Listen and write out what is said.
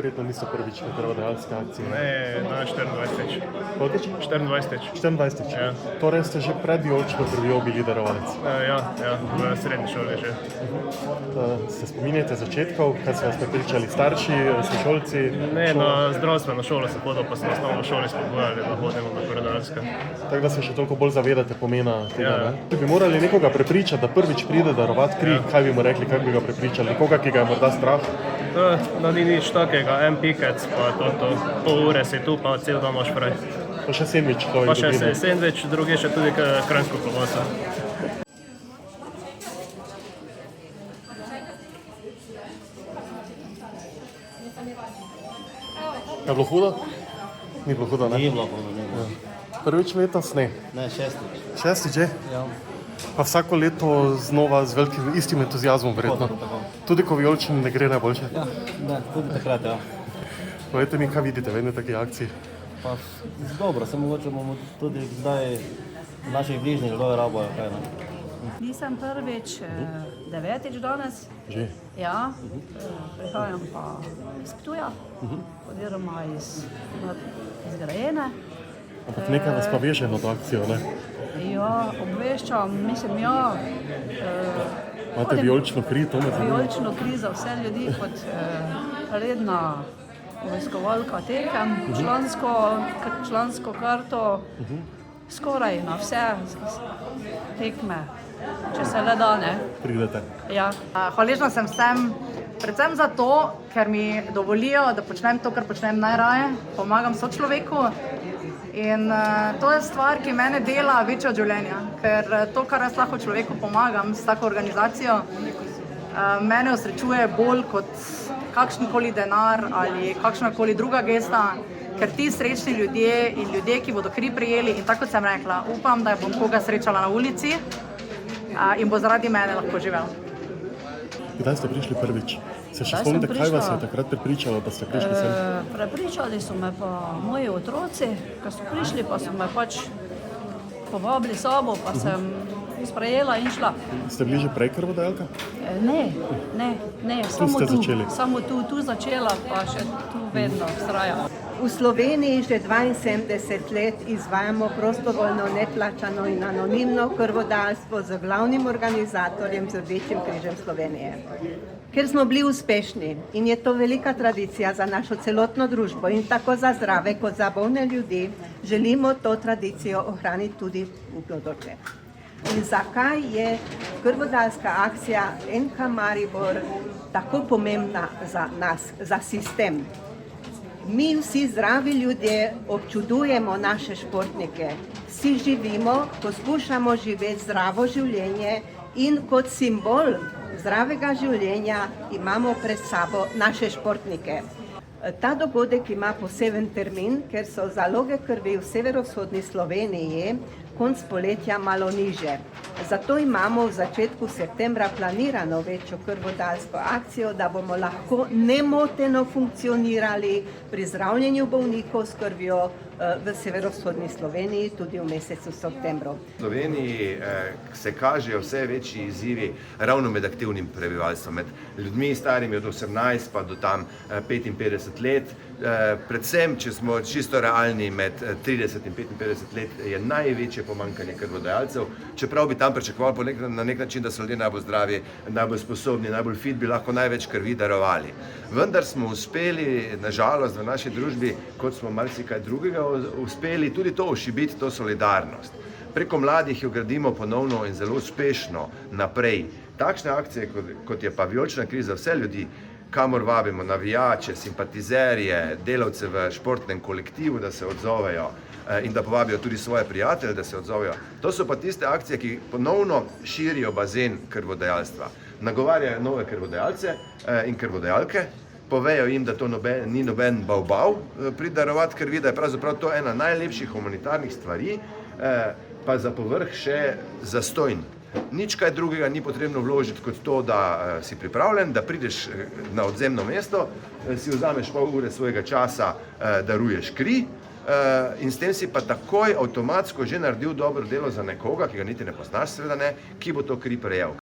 verjetno niso prvič na krvodajalski akciji. Ne, na 24. Koliko? 24. 24. Ja. Torej ste že pred vijolično krvjo bili darovalec. Ja, v srednji šoli že. Se spominjate začetkov, kad so vas prepričali starši, sošolci? Ne, na zdravstveno šolo sem hodil, pa sem osnovno šoli spodbujali, da hodimo na krvodajalske. Tako da se še toliko bolj zavedate pomena tega, Ja. ne? Če bi morali nekoga prepričati, da prvič pride darovati kri, kaj bi mu rekli, kako bi ga prepričali? Nekoga, ki ga je morda strah? No, ni nič takega, en pikec, pa to, pol ure si tu, pa cel dan imaš fraj. Pa še sendvič človek Pa še dobi, ne? sendvič, drugi še tudi kranjsko klobaso. Je bilo hudo? Ni bilo hudo, ne? Ni bilo polno, ni bilo. Prvič letos ne. Ne, šestič. Šestič že? Ja. Pa vsako leto znova z velikim istim entuzijazmom verjetno. Tako. Tudi ko vijolični ne gre najboljše. Ja, ne, tudi takrat, ja. Povejte mi, kaj vidite v eni taki akciji? Pa dobro, samo mogoče bomo tudi zdaj naših bližnjih kdo rabojo, kaj ne. Nisem prvič, devetič danes. Že? Ja, prihajam pa iz Ptuja, oziroma iz Grajene. Ampak nekaj vas pa veže na to akcijo, ne? Ja, obveščam, mislim, ja. Imate vijolično kri, to me zanima. Vijolično kri za vse ljudi kot redna obiskovalka tekem, člansko karto, skoraj na vse tekme, če se le da, ne. Pridete. Ja. Hvaležna sem vsem, predvsem zato, ker mi dovolijo, da počnem to, kar počnem najraje, pomagam sočloveku. In to je stvar, ki mene dela večje od življenja, ker to, kar jaz lahko človeku pomagam s tako organizacijo, mene osrečuje bolj kot kakšenkoli denar ali kakšnakoli druga gesta, ker ti srečni ljudje in ljudje, ki bodo kri prijeli, in tako kot sem rekla, upam, da bom koga srečala na ulici in bo zaradi mene lahko živel. Kdaj ste prišli prvič? Se še Kdaj sem spomnite, kaj vas je prišla? takrat prepričalo, da ste prišli sem? Prepričali so me pa moji otroci, ko so prišli, pa so me pač povabili sabo, pa sem sprejela in šla. Ste bili že prej krvodajalka? Ne, samo ste tu, začeli? samo tu začela, pa še tu vedno vztrajam. V Sloveniji že 72 let izvajamo prostovoljno, neplačano in anonimno krvodajalstvo z glavnim organizatorjem, z Rdečim križem Slovenije. Ker smo bili uspešni in je to velika tradicija za našo celotno družbo in tako za zdrave kot za bolne ljudi, želimo to tradicijo ohraniti tudi v bodoče. In zakaj je krvodajalska akcija NK Maribor tako pomembna za nas, za sistem? Mi vsi zdravi ljudje občudujemo naše športnike, vsi živimo, poskušamo živeti zdravo življenje in kot simbol zdravega življenja imamo pred sabo naše športnike. Ta dogodek ima poseben termin, ker so zaloge krvi v severovzhodni Sloveniji konec poletja malo niže. Zato imamo v začetku septembra planirano večjo krvodajalsko akcijo, da bomo lahko nemoteno funkcionirali pri zdravljenju bolnikov s krvjo v severovzhodni Sloveniji tudi v mesecu septembru. V Sloveniji se kažejo vse večji izzivi ravno med aktivnim prebivalstvom, med ljudmi starimi od 18 pa do tam 55 let. Predvsem, če smo čisto realni, med 30 in 55 let je največje pomanjkanje krvodajalcev, čeprav bi tam pričakovali na nek način, da so ljudje najbolj zdravi, najbolj sposobni, najbolj fit, bi lahko največ krvi darovali. Vendar smo uspeli, nažalost, v naši družbi, kot smo marsikaj drugega, uspeli tudi to ošibiti, to solidarnost. Preko mladih jo gradimo ponovno in zelo uspešno naprej. Takšne akcije, kot je pa vijolična kri za vse ljudi, kamor vabimo navijače, simpatizerje, delavce v športnem kolektivu, da se odzovejo in da povabijo tudi svoje prijatelje, da se odzovejo. To so pa tiste akcije, ki ponovno širijo bazen krvodajalstva. Nagovarjajo nove krvodajalce in krvodajalke, povejo jim, da to ni noben bav priti darovati krvi, da je pravzaprav to ena najlepših humanitarnih stvari, pa za povrh še zastonj. Nič kaj drugega ni potrebno vložiti kot to, da si pripravljen, da prideš na odzemno mesto, si vzameš pol ure svojega časa, daruješ kri in s tem si pa takoj avtomatsko že naredil dobro delo za nekoga, ki ga niti ne poznaš, seveda ne, ki bo to kri prejel.